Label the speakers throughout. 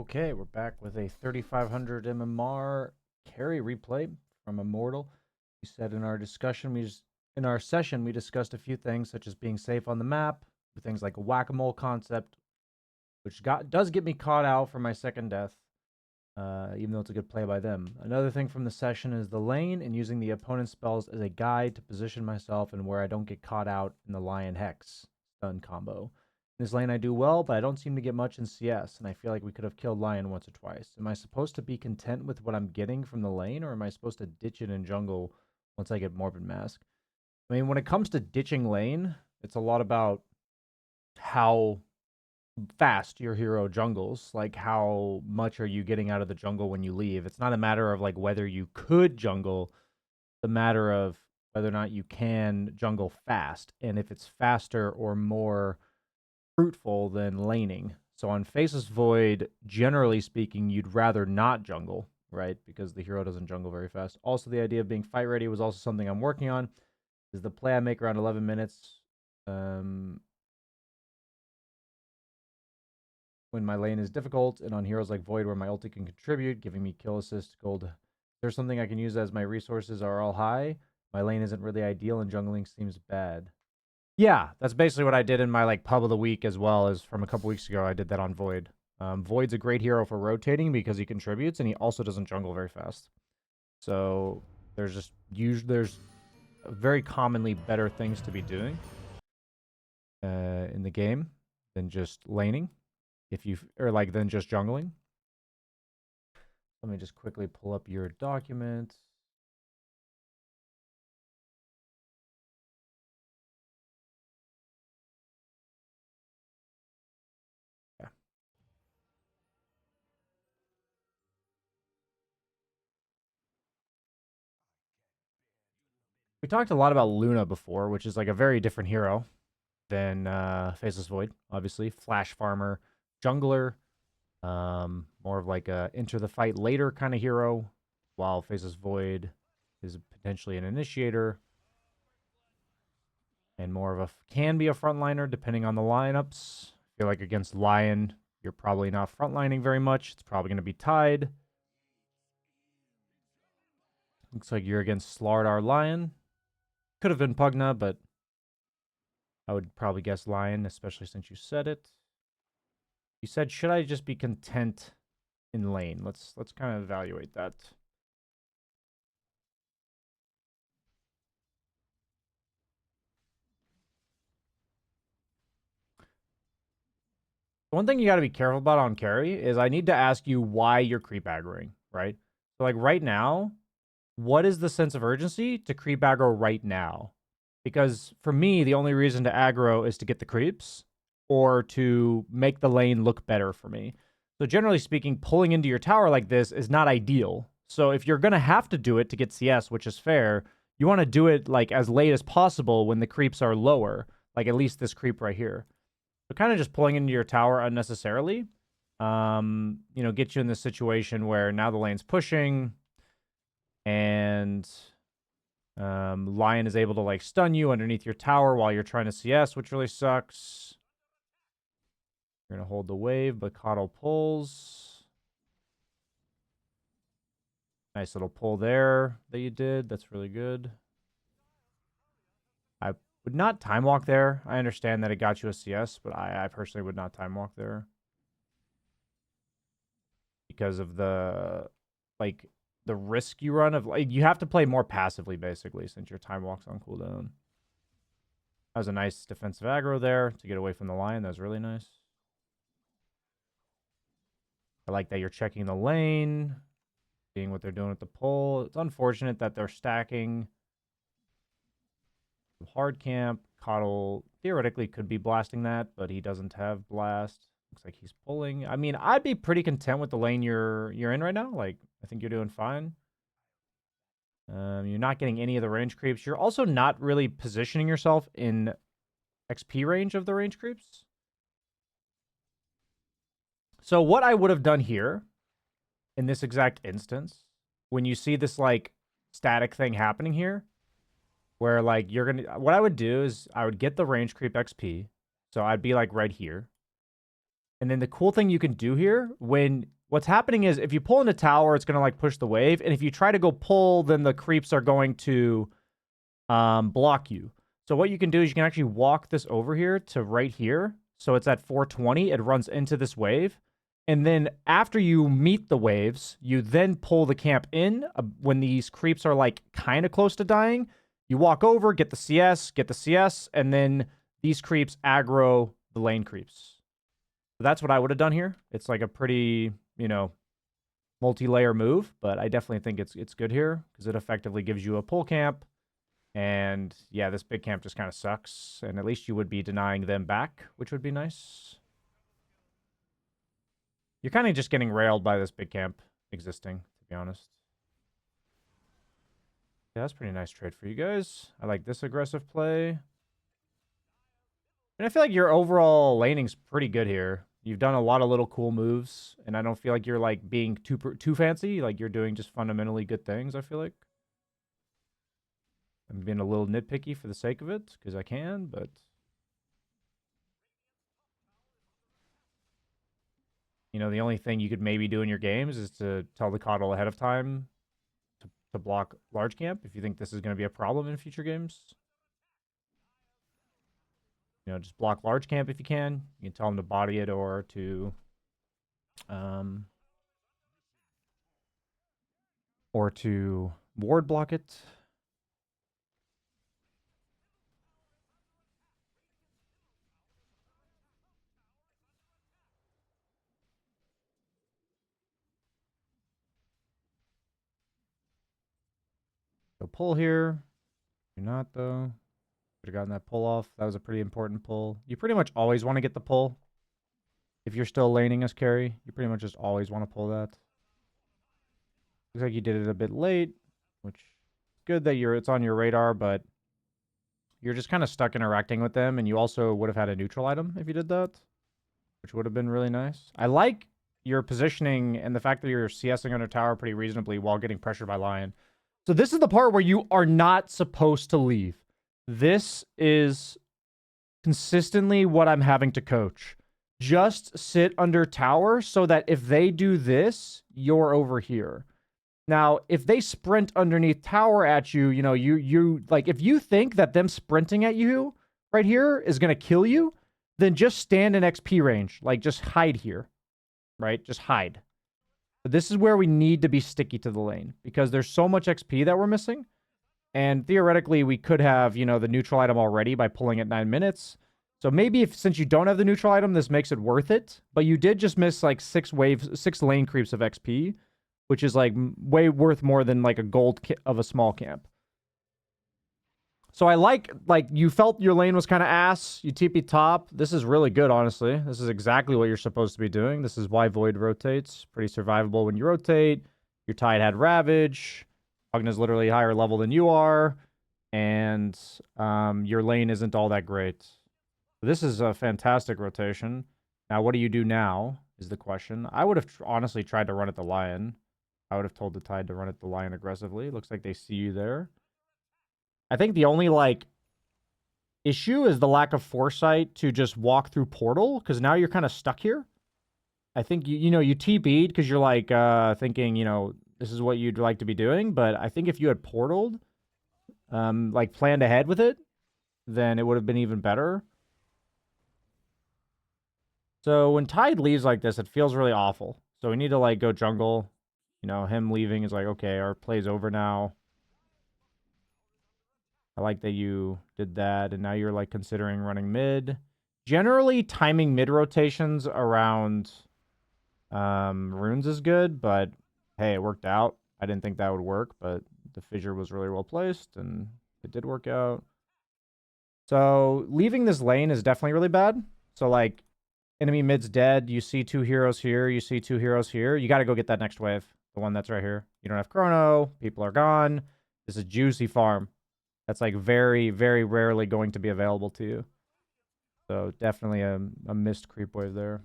Speaker 1: Okay, we're back with a 3500 MMR carry replay from Immortal. We said in our discussion, in our session, we discussed a few things such as being safe on the map, things like a whack-a-mole concept, which does get me caught out for my second death, even though it's a good play by them. Another thing from the session is the lane and using the opponent's spells as a guide to position myself and where I don't get caught out in the Lion Hex stun combo. In this lane I do well, but I don't seem to get much in CS, and I feel like we could have killed Lion once or twice. Am I supposed to be content with what I'm getting from the lane, or am I supposed to ditch it in jungle once I get Morbid Mask? I mean, when it comes to ditching lane, it's a lot about how fast your hero jungles, like how much are you getting out of the jungle when you leave. It's not a matter of like whether you could jungle, the matter of whether or not you can jungle fast, and if it's faster or more fruitful than laning. So on Faceless Void, generally speaking, you'd rather not jungle, right? Because the hero doesn't jungle very fast. Also, the idea of being fight ready was also something I'm working on. Is the play I make around 11 minutes when my lane is difficult, and on heroes like Void where my ulti can contribute, giving me kill assist, gold. There's something I can use as my resources are all high. My lane isn't really ideal and jungling seems bad. Yeah, that's basically what I did in my like pub of the week, as well as from a couple weeks ago. I did that on Void. Void's a great hero for rotating because he contributes and he also doesn't jungle very fast. So there's very commonly better things to be doing in the game than just laning, than just jungling. Let me just quickly pull up your document. We talked a lot about Luna before, which is like a very different hero than Faceless Void, obviously. Flash farmer, jungler, more of like a enter the fight later kind of hero, while Faceless Void is potentially an initiator and more of can be a frontliner depending on the lineups. I feel like against Lion, you're probably not frontlining very much. It's probably going to be tied. Looks like you're against Slardar Lion. Could have been Pugna, but I would probably guess Lion, especially since you said it. You said, should I just be content in lane? Let's kind of evaluate that. One thing you got to be careful about on carry is I need to ask you why you're creep aggroing, right? So like right now, what is the sense of urgency to creep aggro right now? Because for me, the only reason to aggro is to get the creeps or to make the lane look better for me. So generally speaking, pulling into your tower like this is not ideal. So if you're going to have to do it to get CS, which is fair, you want to do it like as late as possible when the creeps are lower, like at least this creep right here. So kind of just pulling into your tower unnecessarily, get you in this situation where now the lane's pushing and Lion is able to like stun you underneath your tower while you're trying to CS, which really sucks. You're going to hold the wave, but Coddle pulls. Nice little pull there that you did. That's really good. I would not time walk there. I understand that it got you a CS, but I personally would not time walk there. Because of the risk you run of like you have to play more passively basically since your time walk's on cooldown. That was a nice defensive aggro there to get away from the Lion. That was really nice. I like that you're checking the lane, seeing what they're doing with the pull. It's unfortunate that they're stacking hard camp. Coddle theoretically could be blasting that, but he doesn't have blast. Looks like he's pulling. I mean, I'd be pretty content with the lane you're in right now. Like, I think you're doing fine. You're not getting any of the range creeps. You're also not really positioning yourself in XP range of the range creeps. So what I would have done here in this exact instance, when you see this like static thing happening here, where like what I would do is I would get the range creep XP. So I'd be like right here. And then the cool thing you can do here, when what's happening is if you pull into tower, it's going to like push the wave. And if you try to go pull, then the creeps are going to block you. So what you can do is you can actually walk this over here to right here. So it's at 420. It runs into this wave. And then after you meet the waves, you then pull the camp in when these creeps are like kind of close to dying. You walk over, get the CS, and then these creeps aggro the lane creeps. So that's what I would have done here. It's like a pretty, you know, multi-layer move, but I definitely think it's good here because it effectively gives you a pull camp. And yeah, this big camp just kind of sucks. And at least you would be denying them back, which would be nice. You're kind of just getting railed by this big camp existing, to be honest. Yeah, that's a pretty nice trade for you guys. I like this aggressive play. And I feel like your overall laning's pretty good here. You've done a lot of little cool moves, and I don't feel like you're like being too fancy. Like you're doing just fundamentally good things, I feel like. I'm being a little nitpicky for the sake of it, because I can, but... You know, the only thing you could maybe do in your games is to tell the coddle ahead of time to block large camp if you think this is going to be a problem in future games. You know, just block large camp if you can. You can tell them to body it or to... ward block it. So pull here. You're not, though. Could have gotten that pull off. That was a pretty important pull. You pretty much always want to get the pull. If you're still laning as carry, you pretty much just always want to pull that. Looks like you did it a bit late, which is good that it's on your radar, but you're just kind of stuck interacting with them, and you also would have had a neutral item if you did that, which would have been really nice. I like your positioning and the fact that you're CSing under tower pretty reasonably while getting pressured by Lion. So this is the part where you are not supposed to leave. This is consistently what I'm having to coach. Just sit under tower so that if they do this, you're over here. Now, if they sprint underneath tower at you, you know, you like, if you think that them sprinting at you right here is going to kill you, then just stand in XP range. Like, just hide here, right? Just hide. But this is where we need to be sticky to the lane because there's so much XP that we're missing. And theoretically, we could have, you know, the neutral item already by pulling at 9 minutes. So maybe since you don't have the neutral item, this makes it worth it. But you did just miss like 6 lane creeps of XP, which is like way worth more than like a gold of a small camp. So I like you felt your lane was kind of ass. You TP top. This is really good, honestly. This is exactly what you're supposed to be doing. This is why Void rotates. Pretty survivable when you rotate. Your Tide had Ravage. Agna's literally higher level than you are. And your lane isn't all that great. This is a fantastic rotation. Now, what do you do now is the question. I would have honestly tried to run at the Lion. I would have told the Tide to run at the Lion aggressively. Looks like they see you there. I think the only, like, issue is the lack of foresight to just walk through Portal, because now you're kind of stuck here. I think, you know, you TP'd because you're, like, thinking, you know, this is what you'd like to be doing, but I think if you had portaled, like, planned ahead with it, then it would have been even better. So when Tide leaves like this, it feels really awful. So we need to, like, go jungle. You know, him leaving is like, okay, our play's over now. I like that you did that, and now you're, like, considering running mid. Generally, timing mid rotations around runes is good, but hey, it worked out. I didn't think that would work, but the fissure was really well placed, and it did work out. So leaving this lane is definitely really bad. So, like, enemy mid's dead. You see 2 heroes here. You see 2 heroes here. You got to go get that next wave. The one that's right here. You don't have chrono. People are gone. This is juicy farm. That's, like, very, very rarely going to be available to you. So definitely a missed creep wave there.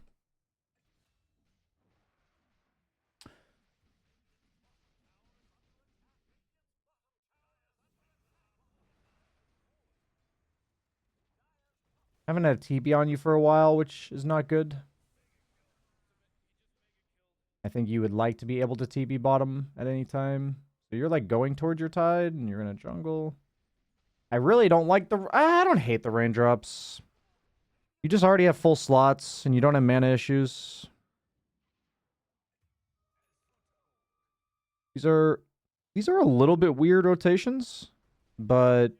Speaker 1: I haven't had a TB on you for a while, which is not good. I think you would like to be able to TP bottom at any time. So you're like going towards your tide and you're in a jungle. I really don't like I don't hate the raindrops. You just already have full slots and you don't have mana issues. These are a little bit weird rotations, but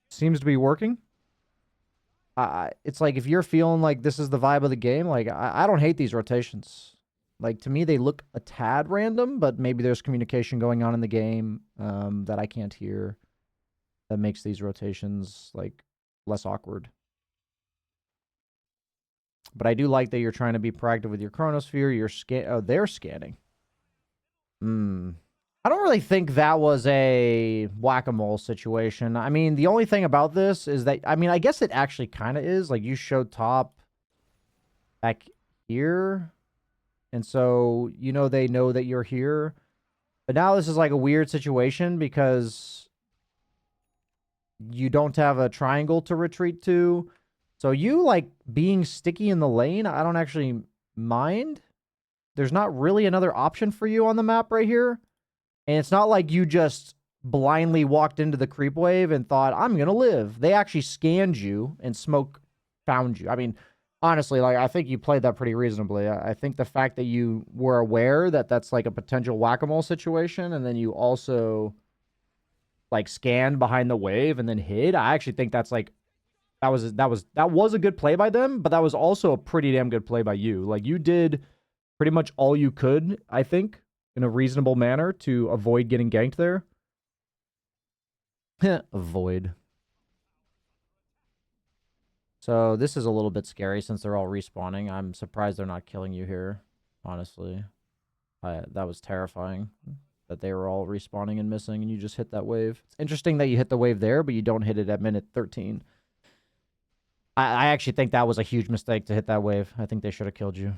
Speaker 1: seems to be working. It's like if you're feeling like this is the vibe of the game, like I don't hate these rotations. Like to me, they look a tad random, but maybe there's communication going on in the game that I can't hear that makes these rotations like less awkward. But I do like that you're trying to be proactive with your chronosphere. They're scanning. I don't really think that was a whack-a-mole situation. I mean, the only thing about this is that, I mean, I guess it actually kind of is. Like, you showed top back here. And so, you know, they know that you're here. But now this is like a weird situation because you don't have a triangle to retreat to. So you, like, being sticky in the lane, I don't actually mind. There's not really another option for you on the map right here. And it's not like you just blindly walked into the creep wave and thought, I'm going to live. They actually scanned you and smoke found you. I mean, honestly, like, I think you played that pretty reasonably. I think the fact that you were aware that that's like a potential whack-a-mole situation, and then you also like scanned behind the wave and then hid. I actually think that's like, that was a good play by them, but that was also a pretty damn good play by you. Like, you did pretty much all you could, I think, in a reasonable manner to avoid getting ganked there. Avoid. So this is a little bit scary since they're all respawning. I'm surprised they're not killing you here, honestly. That was terrifying that they were all respawning and missing and you just hit that wave. It's interesting that you hit the wave there, but you don't hit it at minute 13. I actually think that was a huge mistake to hit that wave. I think they should have killed you.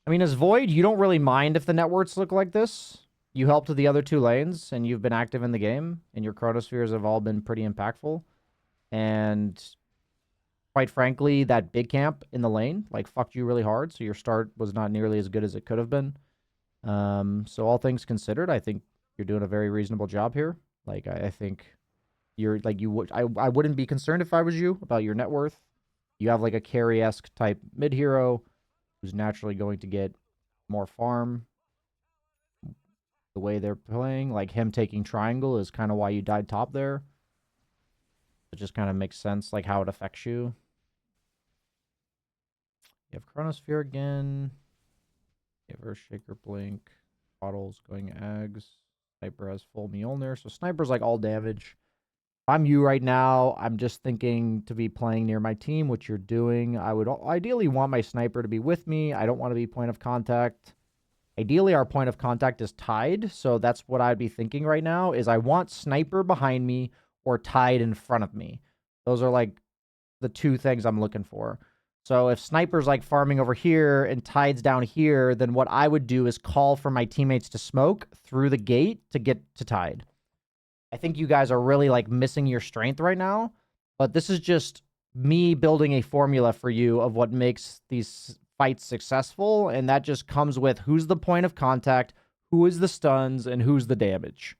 Speaker 1: I mean, as Void, you don't really mind if the networks look like this. You helped with the other two lanes, and you've been active in the game, and your chronospheres have all been pretty impactful. And quite frankly, that big camp in the lane, like, fucked you really hard, so your start was not nearly as good as it could have been. So all things considered, I think you're doing a very reasonable job here. Like, I think you're, like, I wouldn't be concerned if I was you about your net worth. You have, like, a carry-esque type mid-hero who's naturally going to get more farm the way they're playing. Like, him taking triangle is kind of why you died top there. It just kind of makes sense, like, how it affects you. You have Chronosphere again. You have Earthshaker Blink. Bottles going Ags. Sniper has full Mjolnir. So Sniper's like all damage. If I'm you right now, I'm just thinking to be playing near my team, which you're doing. I would ideally want my Sniper to be with me. I don't want to be point of contact. Ideally, our point of contact is tied. So that's what I'd be thinking right now is I want Sniper behind me or tied in front of me. Those are like the two things I'm looking for. So if Sniper's like farming over here and Tide's down here, then what I would do is call for my teammates to smoke through the gate to get to Tide. I think you guys are really like missing your strength right now, but this is just me building a formula for you of what makes these fights successful, and that just comes with who's the point of contact, who is the stuns, and who's the damage,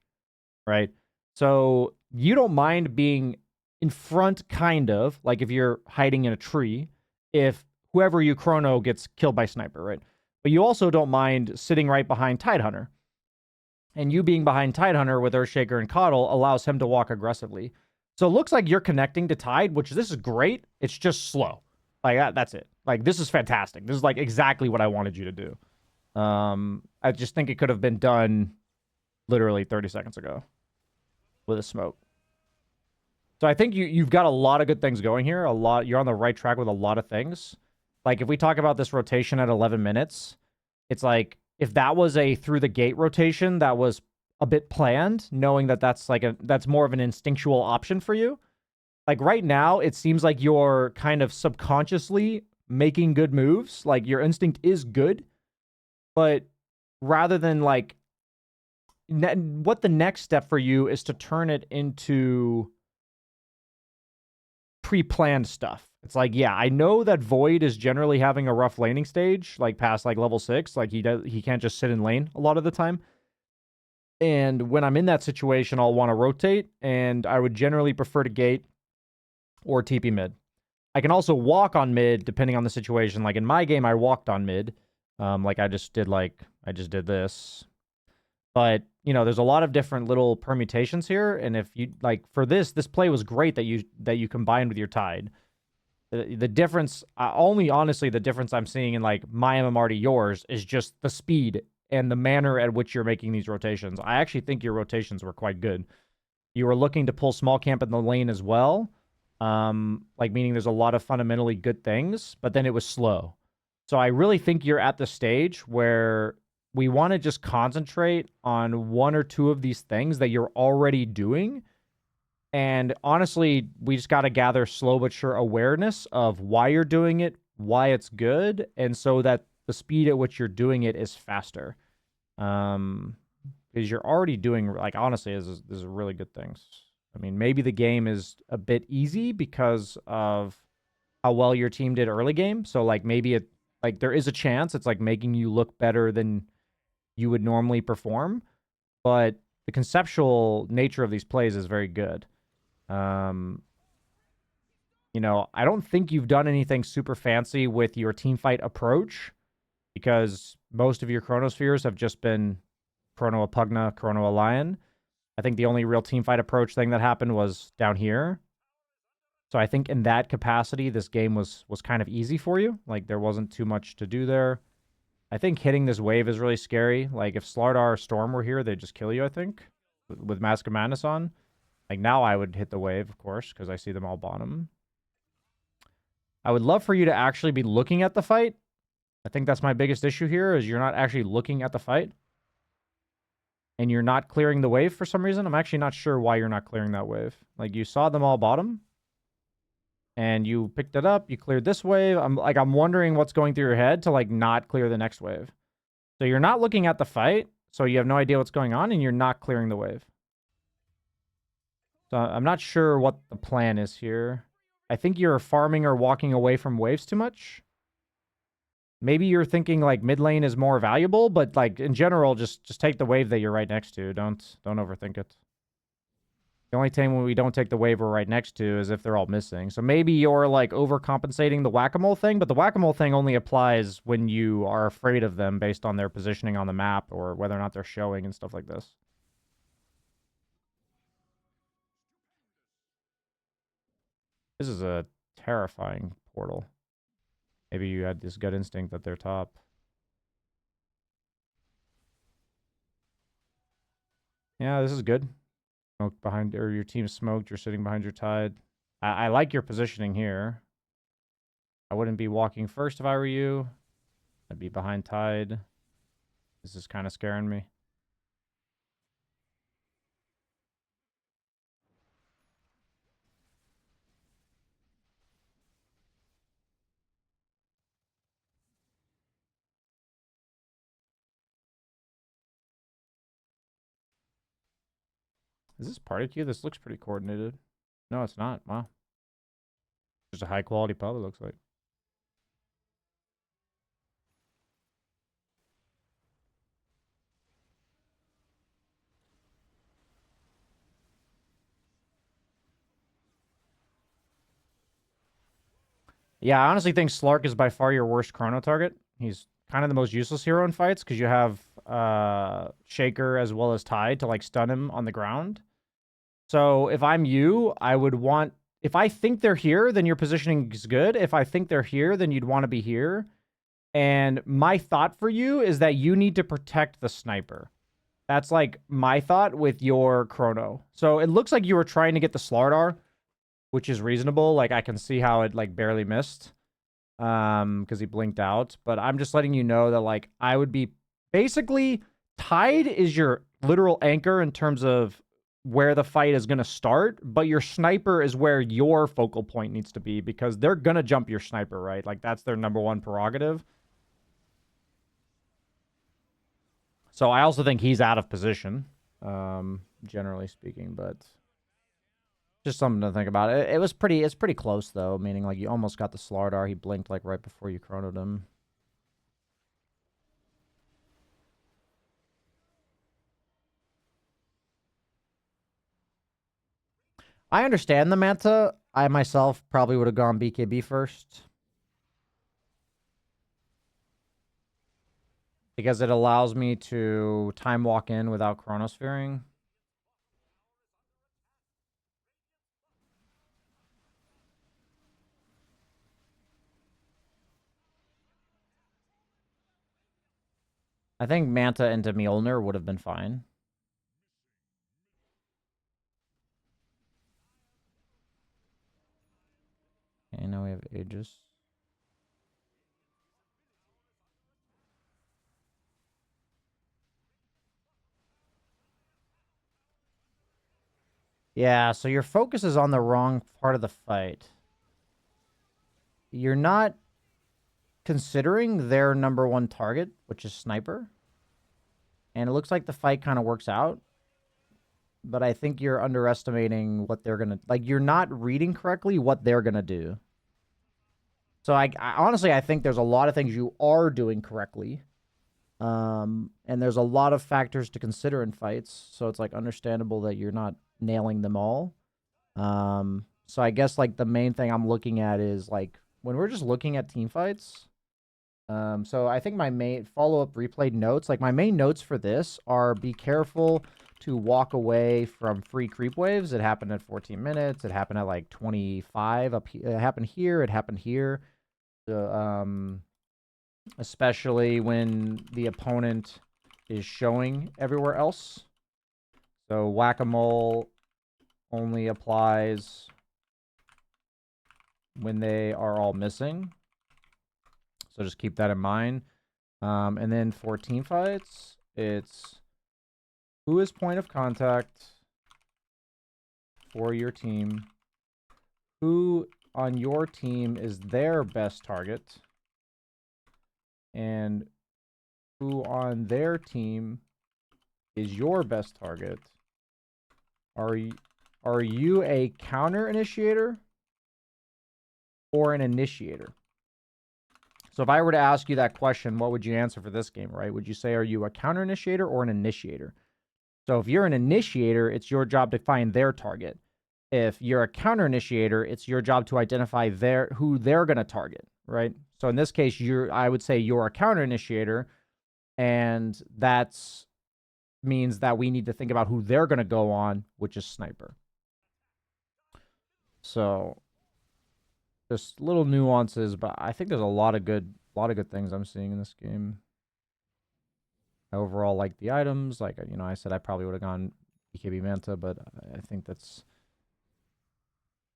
Speaker 1: right? So you don't mind being in front, kind of, like if you're hiding in a tree, if whoever you chrono gets killed by Sniper, right? But you also don't mind sitting right behind Tidehunter. And you being behind Tidehunter with Earthshaker and Coddle allows him to walk aggressively. So it looks like you're connecting to Tide, which this is great. It's just slow. Like, that's it. Like, this is fantastic. This is, like, exactly what I wanted you to do. I just think it could have been done literally 30 seconds ago with a smoke. So I think you've got a lot of good things going here. You're on the right track with a lot of things. Like, if we talk about this rotation at 11 minutes, it's like, if that was a through the gate rotation that was a bit planned, knowing that that's more of an instinctual option for you. Like, right now, it seems like you're kind of subconsciously making good moves. Like, your instinct is good, but rather than like, what the next step for you is to turn it into pre-planned stuff. It's like, yeah, I know that Void is generally having a rough laning stage, like past like level 6. Like he can't just sit in lane a lot of the time. And when I'm in that situation, I'll want to rotate, and I would generally prefer to gate or TP mid. I can also walk on mid depending on the situation. Like in my game, I walked on mid. Like I just did this. But, you know, there's a lot of different little permutations here, and if you like for this play was great that you combined with your Tide. The difference, only honestly, the difference I'm seeing in like my MMR to yours is just the speed and the manner at which you're making these rotations. I actually think your rotations were quite good. You were looking to pull small camp in the lane as well, like meaning there's a lot of fundamentally good things, but then it was slow. So I really think you're at the stage where we want to just concentrate on one or two of these things that you're already doing. And honestly, we just got to gather slow but sure awareness of why you're doing it, why it's good, and so that the speed at which you're doing it is faster. Because you're already doing, like, honestly, this is really good things. I mean, maybe the game is a bit easy because of how well your team did early game. So, like, maybe there is a chance it's, like, making you look better than you would normally perform. But the conceptual nature of these plays is very good. You know, I don't think you've done anything super fancy with your team fight approach because most of your Chronospheres have just been Chrono a Pugna, Chrono a Lion. I think the only real team fight approach thing that happened was down here. So I think in that capacity, this game was kind of easy for you. Like, there wasn't too much to do there. I think hitting this wave is really scary. Like, if Slardar or Storm were here, they'd just kill you, I think, with Mask of Madness on. Like, now I would hit the wave, of course, because I see them all bottom. I would love for you to actually be looking at the fight. I think that's my biggest issue here, is you're not actually looking at the fight. And you're not clearing the wave for some reason. I'm actually not sure why you're not clearing that wave. Like, you saw them all bottom. And you picked it up. You cleared this wave. I'm wondering what's going through your head to, like, not clear the next wave. So you're not looking at the fight. So you have no idea what's going on. And you're not clearing the wave. So I'm not sure what the plan is here. I think you're farming or walking away from waves too much. Maybe you're thinking like mid lane is more valuable, but like in general, just take the wave that you're right next to. Don't overthink it. The only time when we don't take the wave we're right next to is if they're all missing. So maybe you're like overcompensating the whack-a-mole thing, but the whack-a-mole thing only applies when you are afraid of them based on their positioning on the map or whether or not they're showing and stuff like this. This is a terrifying portal. Maybe you had this gut instinct that they're top. Yeah, this is good. Smoke behind, or your team smoked, you're sitting behind your Tide. I like your positioning here. I wouldn't be walking first if I were you. I'd be behind Tide. This is kind of scaring me. Is this party queue? This looks pretty coordinated. No, it's not. Wow. Just a high quality pub, it looks like. Yeah, I honestly think Slark is by far your worst chrono target. He's kind of the most useless hero in fights because you have Shaker as well as Tide to like stun him on the ground. So if I'm you, I would want... If I think they're here, then your positioning is good. If I think they're here, then you'd want to be here. And my thought for you is that you need to protect the sniper. That's like my thought with your chrono. So it looks like you were trying to get the Slardar, which is reasonable. Like, I can see how it like barely missed because he blinked out. But I'm just letting you know that like I would be basically... Tide is your literal anchor in terms of where the fight is going to start, but your sniper is where your focal point needs to be because they're going to jump your sniper, right? Like, that's their number one prerogative. So I also think he's out of position, generally speaking, but Just something to think about. It's pretty close though, meaning like you almost got the Slardar. He blinked like right before you chronoed him. I understand the Manta. I myself probably would have gone BKB first. Because it allows me to time walk in without chronosphering. I think Manta into Mjolnir would have been fine. Okay, now we have Aegis. Yeah, so your focus is on the wrong part of the fight. You're not considering their number one target, which is Sniper. And it looks like the fight kind of works out. But I think you're underestimating what they're going to... Like, you're not reading correctly what they're going to do. So, I honestly, I think there's a lot of things you are doing correctly. And there's a lot of factors to consider in fights. So, it's, like, understandable that you're not nailing them all. So, I guess, like, the main thing I'm looking at is, like, when we're just looking at team fights... So I think my main follow-up replay notes, like my main notes for this are be careful to walk away from free creep waves. It happened at 14 minutes. It happened at like 25 up here. It happened here. It happened here. Especially when the opponent is showing everywhere else. So whack-a-mole only applies when they are all missing. So just keep that in mind. And then for team fights, it's who is point of contact for your team, who on your team is their best target, and who on their team is your best target. Are you a counter initiator or an initiator? So if I were to ask you that question, what would you answer for this game, right? Would you say, are you a counter initiator or an initiator? So if you're an initiator, it's your job to find their target. If you're a counter initiator, it's your job to identify who they're going to target, right? So in this case, I would say you're a counter initiator, and that means that we need to think about who they're going to go on, which is Sniper. So just little nuances, but I think there's a lot of good things I'm seeing in this game. I overall like the items. Like, you know, I said I probably would have gone BKB Manta, but I think that's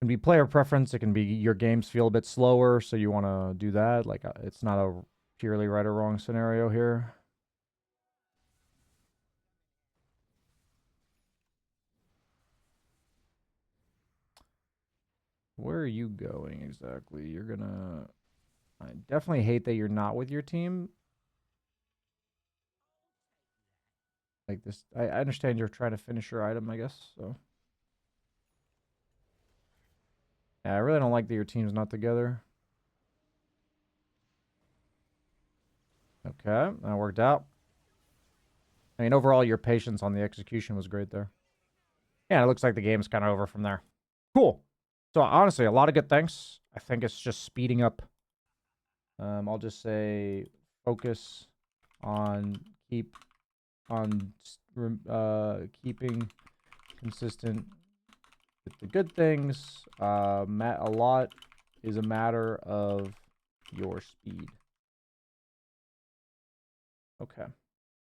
Speaker 1: can be player preference. It can be your games feel a bit slower, so you want to do that. Like, it's not a purely right or wrong scenario here. Where are you going exactly? You're gonna... I definitely hate that you're not with your team. Like this, I understand you're trying to finish your item, I guess, so. Yeah, I really don't like that your team's not together. Okay, that worked out. I mean, overall, your patience on the execution was great there. Yeah, it looks like the game's kind of over from there. Cool. So, honestly, a lot of good things. I think it's just speeding up. I'll just say focus on keeping consistent with the good things. A lot is a matter of your speed. Okay.